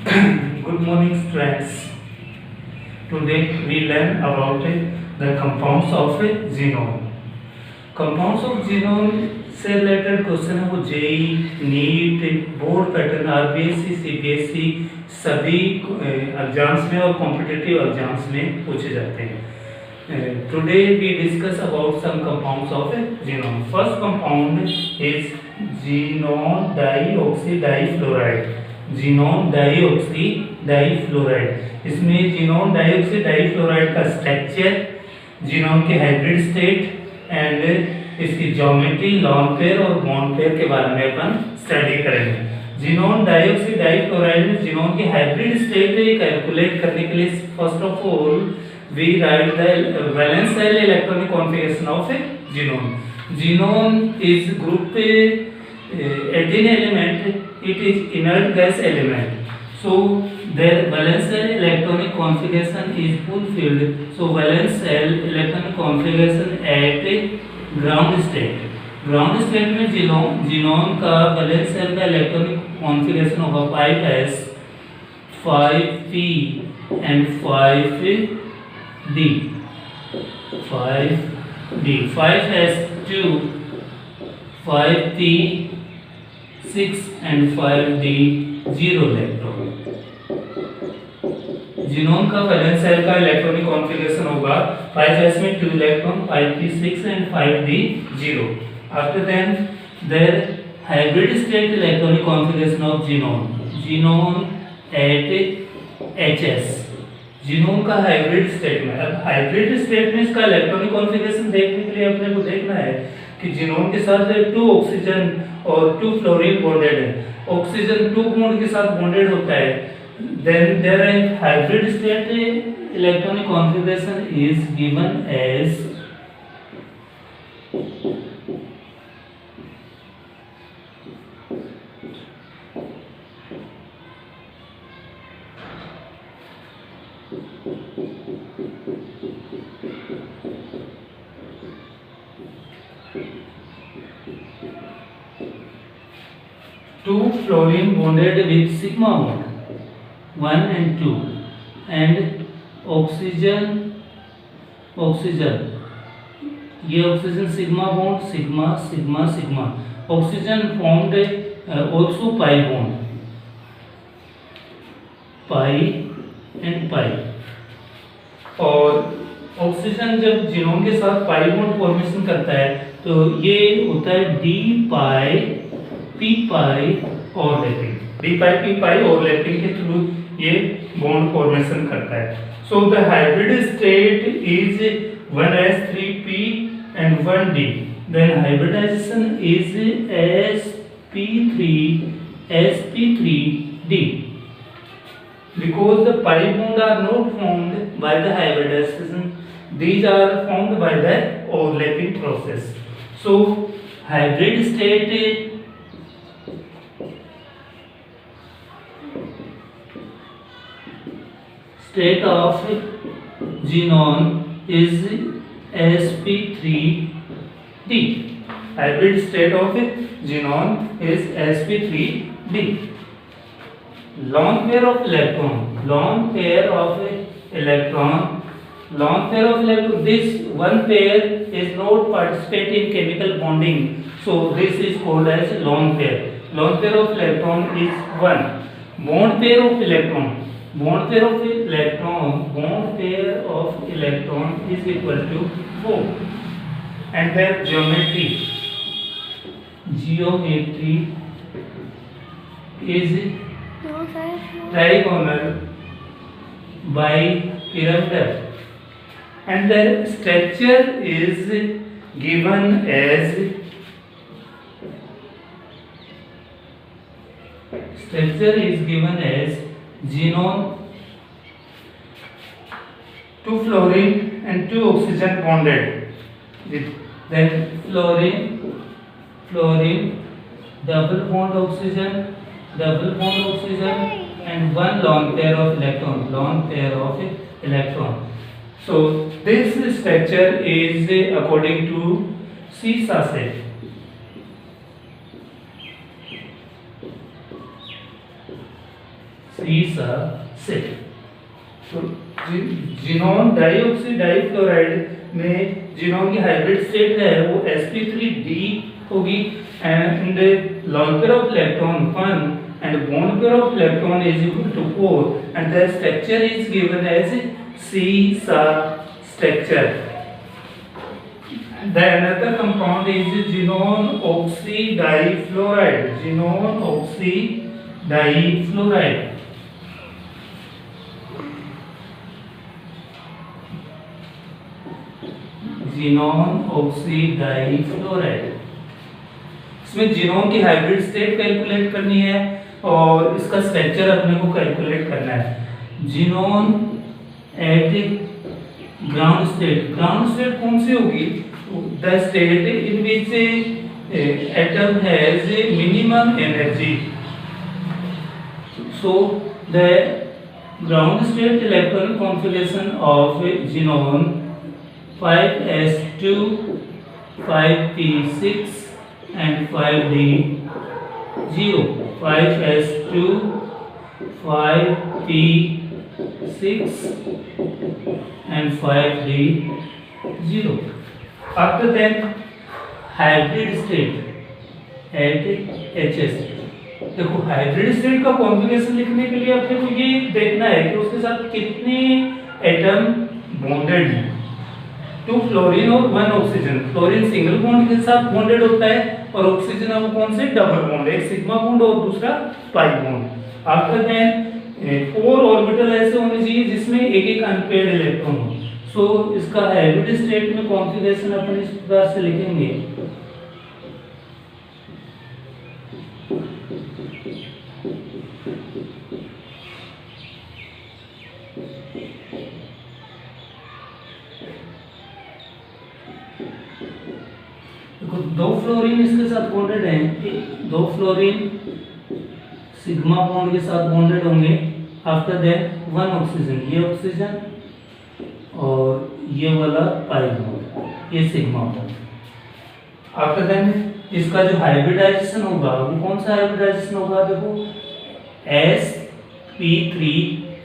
Good morning, friends. Today we learn about the compounds of xenon. Compounds of xenon से related question है वो JEE NEET board pattern RPSC CPSC सभी exams में और competitive exams में पूछे जाते हैं. Today we discuss about some compounds of xenon. First compound is xenon dioxy difluoride. Xenon dioxy difluoride. इसमें जीनोन डाइऑक्सी डाइफ्लोराइड का स्ट्रक्चर, जीनोन के हाइब्रिड स्टेट एंड इसकी ज्योमेट्री, लॉन पेयर और बॉन्ड पेयर के बारे में अपन स्टडी करेंगे. जीनोन डाइऑक्सी डाइफ्लोराइड में जीनोन की हाइब्रिड स्टेट कैलकुलेट करने के लिए first of all we write the valence shell electronic configuration of xenon. Xenon is group 18 element. It is inert gas element. So their valence shell electronic configuration is fulfilled. So valence shell electronic configuration at ground state. Ground state में xenon का valence shell का electronic configuration होगा 5s, 5p and 5d. 5d, 5s2, 5p 6 and 5d 0 electron. Genome का valence shell का electronic configuration होगा 5s में 2 electron, 5p 6 and 5d 0. After then their hybrid state electronic configuration of genome at hs. Genome का hybrid state में, अब hybrid state में इसका electronic configuration देखने के लिए अपने को देखना है कि जीनोम के साथ 2 ऑक्सीजन और 2 फ्लोरीन बॉन्डेड है. ऑक्सीजन 2 बॉन्ड के साथ बॉन्डेड होता है. Then their hybrid state electronic configuration is given as 2 fluorine bonded with sigma bond 1 and 2 and oxygen ये oxygen sigma bond sigma sigma sigma. Oxygen formed also pi bond, pi and pi. और oxygen जब genome के साथ pi bond formation करता है तो ये होता है d pi p pi overlapping. D pi p pi overlapping के थ्रू ये बॉन्ड फॉर्मेशन करता है. So the hybrid state is 1s3p and 1d. Then hybridization is sp3d. Because the pi bond are not formed by the hybridization, these are formed by the overlapping process. So hybrid state of xenon is sp3d. Hybrid state of xenon is sp3d. Lone pair of electron. This one pair is not participate in chemical bonding, so this is called as lone pair. Lone pair of electron is 1. Bond pair of electron is equal to 4. And their geometry is trigonal bipyramidal. And their structure is given as xenon 2 fluorine and 2 oxygen bonded. Then fluorine double bond oxygen and 1 lone pair of electron. So this structure is according to CISA set. सीसा से। तो xenon dioxy difluoride में xenon की hybrid state है वो sp3d होगी and lone pair of electron 1 and bond pair of electron is equal to 4 and the structure is given as CISA structure. The another compound is xenon oxy difluoride. Xenon oxy difluoride. Xenon oxy difluoride. इसमें xenon की hybrid state calculate करनी है और इसका structure अपने को calculate करना है। जीनोन एट ग्राउंड स्टेट कौन सी होगी? The state in which atom has minimum energy. So the ground state electronic configuration of xenon 5s2 5p6 and 5d0 5s2 5p6 and 5d0. After that hybrid state at HS। देखो hybrid state का configuration लिखने के लिए अपने को ये देखना है कि उसके साथ कितने एटम बॉन्डेड हैं। 2 फ्लोरीन और 1 ऑक्सीजन। फ्लोरीन सिंगल बॉन्ड के साथ बॉन्डेड होता है और ऑक्सीजन अब कौन से डबल बॉन्ड, एक सिग्मा बॉन्ड और दूसरा pi bond. After that 4 orbital ऐसे होने चाहिए जिसमें एक एक अनपेयर्ड इलेक्ट्रॉन हो। सो इसका हाइब्रिड स्टेट में कॉन्फ़िगरेशन अपन इस प्रकार से लिखेंगे। देखो 2 फ्लोरीन इसके साथ बॉन्डेड हैं, 2 फ्लोरीन सिग्मा बॉन्ड के साथ बॉन्डेड होंगे। आफ्टर दैट 1 ऑक्सीजन, ये ऑक्सीजन और ये वाला पाई बॉन्ड, ये सिग्मा बॉन्ड। आफ्टर दैट इसका जो हाइब्रिडाइजेशन होगा वो कौन सा हाइब्रिडाइजेशन होगा? देखो sp3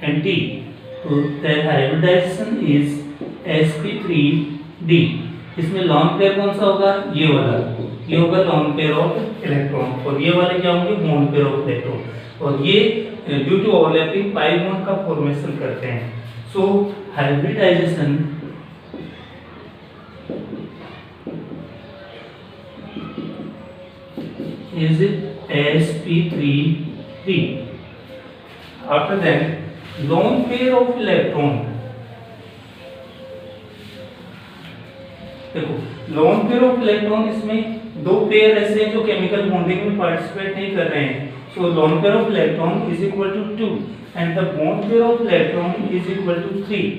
and d, तो द हाइब्रिडाइजेशन इज sp3d। इसमें लॉन पेयर कौन सा होगा? ये वाला, ये होगा लॉन पेयर ऑफ इलेक्ट्रॉन और ये वाले क्या होंगे? Bond pair of electron. और ये due to overlapping pi bond का फॉर्मेशन करते हैं। So hybridisation is sp3d. After that lone pair of electron, देखो लोन पेयर ऑफ इलेक्ट्रॉन इसमें 2 पेयर ऐसे हैं जो केमिकल बॉन्डिंग में पार्टिसिपेट नहीं कर रहे हैं। So lone pair of electron is equal to 2 and the bond pair of electron is equal to 3।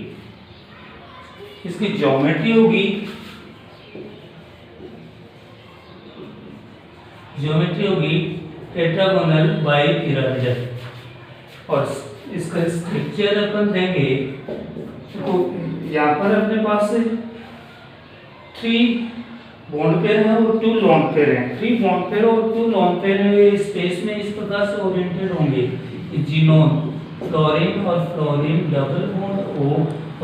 इसकी ज्योमेट्री होगी टेट्रागोनल बाइपिरामिडल और इसका स्ट्रक्चर अपन देंगे। तो यहाँ पर अपने पास 3 बॉन्ड पेयर है और 2 लोन पेयर हैं। 3 बॉन्ड पेयर और 2 लोन पेयर है स्पेस में इस प्रकार से ओरिएंटेड होंगे कि जीनोन फ्लोरीन और फ्लोरीन डबल बॉन्ड O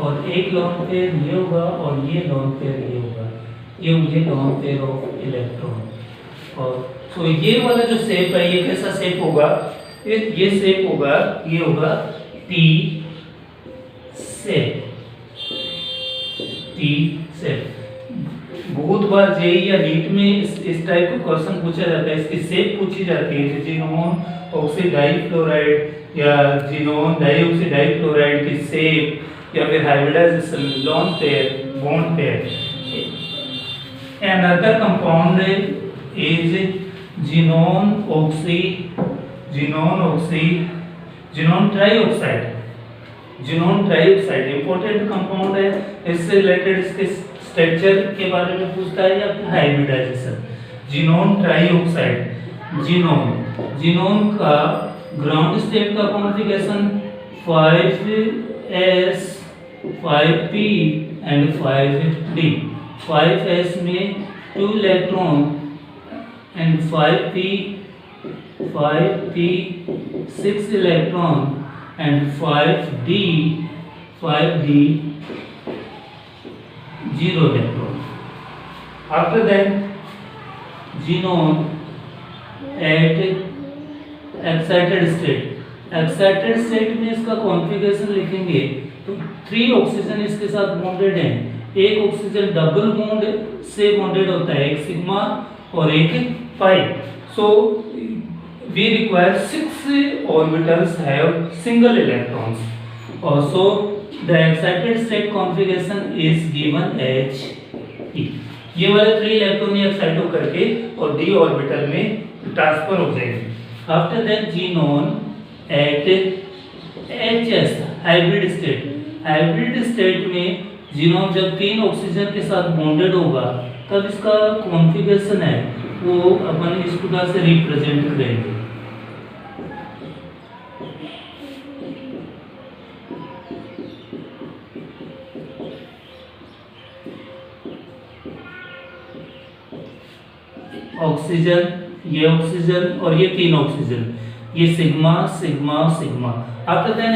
और एक लोन पेयर ये होगा और ये लोन पेयर ये होगा, ये मुझे लोन पेयर ऑफ इलेक्ट्रॉन। और सो ये वाला जो शेप है ये कैसा शेप होगा? ये शेप होगा, ये होगा टी शेप। बहुत बार जेईई या नीट में इस टाइप का क्वेश्चन पूछा जाता है, इसकी शेप पूछी जाती है। जीनोन ऑक्सी डाइफ्लोराइड या जीनोन डाइऑक्सी डाइफ्लोराइड की शेप या फिर hybridization, lone pair, bond pair. Another compound is xenon trioxide. Xenon trioxide important compound है। इससे रिलेटेड इसके स्ट्रक्चर के बारे में पूछता है या हाइब्रिडाइजेशन। जीनोन ट्राइऑक्साइड, जीनोन का ग्राउंड स्टेट का configuration 5s 5p and 5d। 5s में 2 electron and 5p 6 electron and 5d 0 electron. After that, xenon at excited state में इसका कॉन्फ़िगरेशन लिखेंगे तो 3 ऑक्सीजन इसके साथ बॉन्डेड हैं। एक ऑक्सीजन डबल बॉन्ड से बॉन्डेड होता है, एक सिग्मा और एक पाई। सो we require 6 orbitals have single electrons. Also the excited state configuration is given as E. ये वाले 3 इलेक्ट्रॉन एक्साइट होकर के और d ऑर्बिटल में ट्रांसफर हो जाएंगे। After that xenon at HS hybrid state में xenon जब 3 ऑक्सीजन के साथ बॉन्डेड होगा तब इसका कॉन्फ़िगरेशन है वो अपन इस प्रकार से रिप्रेजेंट करेंगे। ऑक्सीजन और ये 3 ऑक्सीजन, ये sigma sigma sigma. After then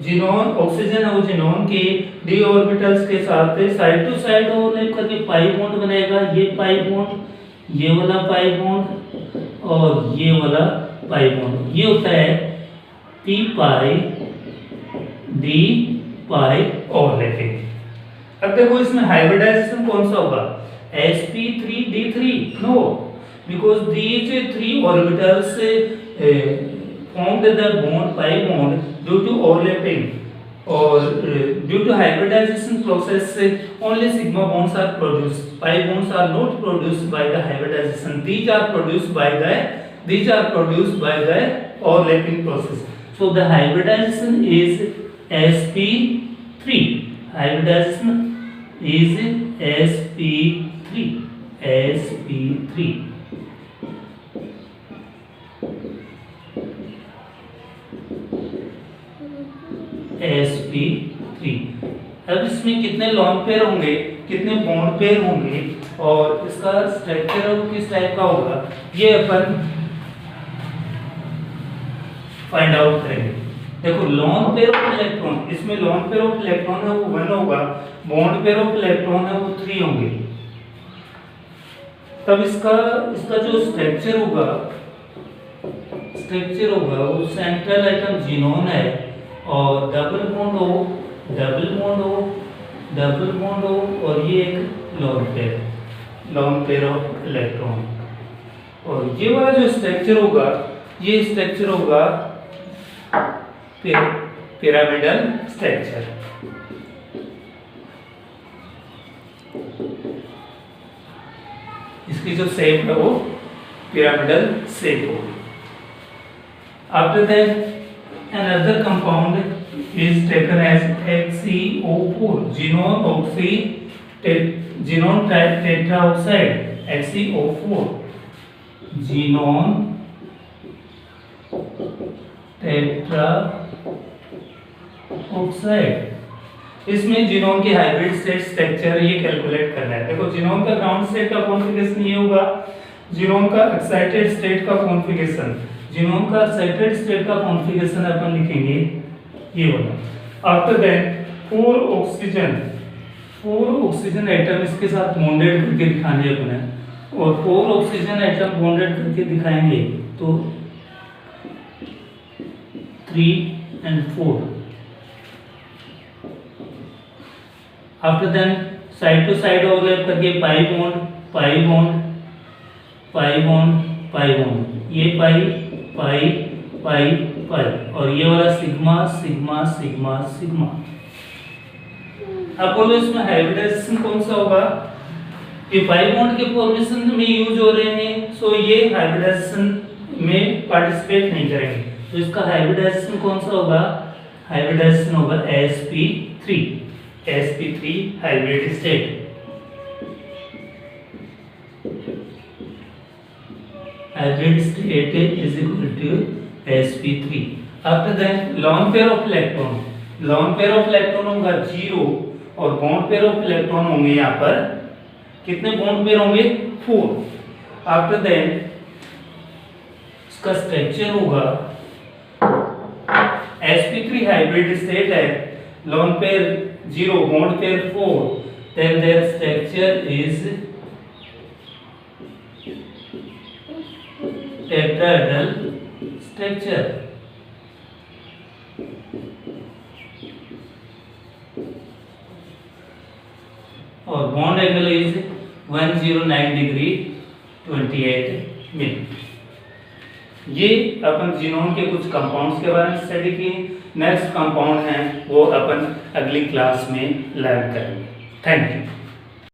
xenon oxygen है वो xenon के d ऑर्बिटल्स के साथ साइड टू साइड ओवरलैप करके पाई बॉन्ड बनाएगा। ये पाई बॉन्ड, ये वाला पाई बॉन्ड और ये वाला पाई बॉन्ड, ये होता है p पाई d पाई ओवरलैपिंग। अब देखो इसमें हाइब्रिडाइजेशन कौन सा होगा, sp3d3? No, because these 3 orbitals formed the bond pi bond due to overlapping or due to hybridization process only sigma bonds are produced. Pi bonds are not produced by the hybridization. These are produced by the overlapping process. So the hybridization is sp3. Hybridization is sp3. अब इसमें कितने lone pair होंगे, कितने bond pair होंगे और इसका structure किस type का होगा ये अपन फाइंड आउट करेंगे। देखो लॉन पेयर ऑफ इलेक्ट्रॉन, इसमें लॉन पेयर ऑफ इलेक्ट्रॉन है वो 1 होगा, बॉन्ड पेयर ऑफ इलेक्ट्रॉन है वो 3 होंगे। तब इसका जो स्ट्रक्चर होगा वो सेंट्रल आइटम xenon है और डबल बॉन्ड हो और ये एक लोन पेयर ऑफ इलेक्ट्रॉन। और ये वाला जो स्ट्रक्चर होगा ये स्ट्रक्चर होगा पिरामिडल स्ट्रक्चर। इसकी जो शेप है वो पिरामिडल शेप होगी। After that another compound is taken as HCO4, xenon tetraoxide, HCO4, xenon tetraoxide। इसमें xenon की हाइब्रिड स्टेट स्ट्रक्चर ये कैलकुलेट करना है। देखो xenon का ग्राउंड स्टेट का कॉन्फ़िगरेशन ये होगा, xenon का एक्साइटेड स्टेट का कॉन्फ़िगरेशन, xenon का एक्साइटेड स्टेट का कॉन्फ़िगरेशन अपन लिखेंगे ये वाला। आफ्टर दैट 4 ऑक्सीजन एटम इसके साथ बॉन्डेड करके दिखाने अपने, और 4 ऑक्सीजन एटम बॉन्डेड करके दिखाएंगे तो 3 and 4। After then side to side overlap करके पाई बॉन्ड, ये पाई और ये वाला सिग्मा सिग्मा सिग्मा सिग्मा। अब बोलो इसमें हाइब्रिडाइजेशन कौन सा होगा, ये पाई बॉन्ड के फॉर्मेशन में यूज हो रहे हैं, सो ये हाइब्रिडाइजेशन में पार्टिसिपेट नहीं करेंगे। तो इसका हाइब्रिडाइजेशन कौन सा होगा, हाइब्रिडाइजेशन होगा sp3 hybrid state. hybrid state is equal to sp3। after that lone pair of electron होगा 0 और बॉन्ड पेयर ऑफ इलेक्ट्रॉन होंगे यहाँ पर कितने बॉन्ड पेयर होंगे 4। आफ्टर दैट इसका स्ट्रक्चर होगा भी हाइब्रिड स्टेट है, lone pair 0, bond pair 4, then their structure is tetrahedral structure. और bond angle is 109 degree 28 minute. ये अपन जीनोम के कुछ कंपाउंड्स के बारे में स्टडी किए। नेक्स्ट कंपाउंड है वो अपन अगली क्लास में लर्न करेंगे। Thank you.